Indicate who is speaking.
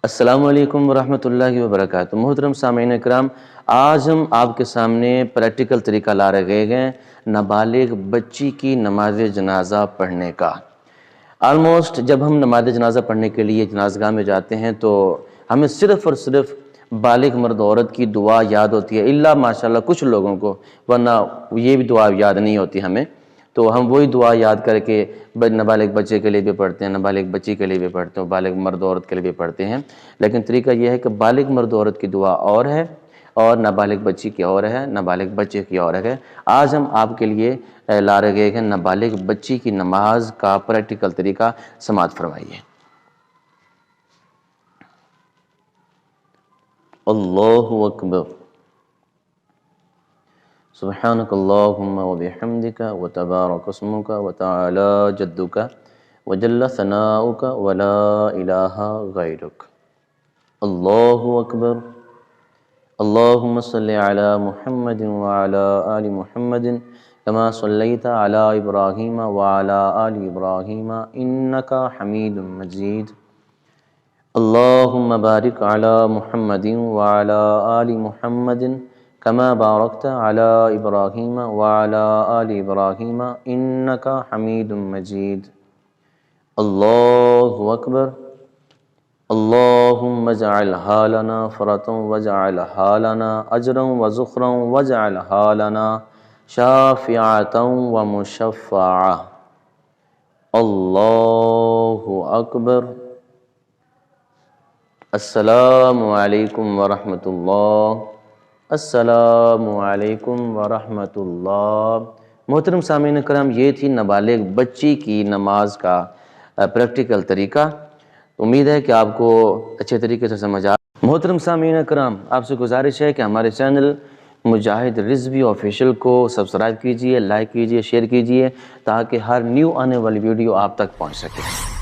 Speaker 1: السلام علیکم ورحمۃ اللہ وبرکاتہ۔ محترم سامعین اکرام، آج ہم آپ کے سامنے پریکٹیکل طریقہ لا رہے ہیں نابالغ بچی کی نماز جنازہ پڑھنے کا۔ آلموسٹ جب ہم نماز جنازہ پڑھنے کے لیے جنازہ گاہ میں جاتے ہیں تو ہمیں صرف اور صرف بالغ مرد عورت کی دعا یاد ہوتی ہے، الا ماشاءاللہ کچھ لوگوں کو، ورنہ یہ بھی دعا یاد نہیں ہوتی ہمیں۔ تو ہم وہی دعا یاد کر کے نابالغ بچے کے لیے بھی پڑھتے ہیں، نابالغ بچی کے لیے بھی پڑھتے ہیں، بالغ مرد عورت کے لیے بھی پڑھتے ہیں، لیکن طریقہ یہ ہے کہ بالغ مرد عورت کی دعا اور ہے اور نابالغ بچی کی اور ہے، نابالغ بچے کی اور ہے۔ آج ہم آپ کے لیے لا رہے ہیں نابالغ بچی کی نماز کا پریکٹیکل طریقہ، سماعت فرمائیے۔ اللہ اکبر، سبحانک اللہم وبحمدک وتبارک اسمک وتعالی جدک وجل ثناؤک ولا الہ غیرک۔ اللہ اکبر، اللہم صلی علی محمد وعلی آل محمد کما صلیت علی ابراہیم وعلی آل ابراہیم انک حمید مجید۔ اللہم بارک علی محمد وعلی آل محمد کما بارکت علی ابراہیم وعلی آل ابراہیم انک حمید مجید۔ اللہ اکبر، اللہم اجعلھا لنا فرۃ واجعلھا لنا اجرا وذخرا واجعلھا لنا شافعۃ ومشفعۃ۔ اللہ اکبر۔ السلام علیکم ورحمۃ اللہ، السلام علیکم ورحمۃ اللہ۔ محترم سامعین کرام، یہ تھی نابالغ بچی کی نماز کا پریکٹیکل طریقہ۔ امید ہے کہ آپ کو اچھے طریقے سے سمجھ آ۔ محترم سامعین کرام، آپ سے گزارش ہے کہ ہمارے چینل مجاہد رضوی آفیشیل کو سبسکرائب کیجئے، لائک کیجئے، شیئر کیجئے، تاکہ ہر نیو آنے والی ویڈیو آپ تک پہنچ سکے۔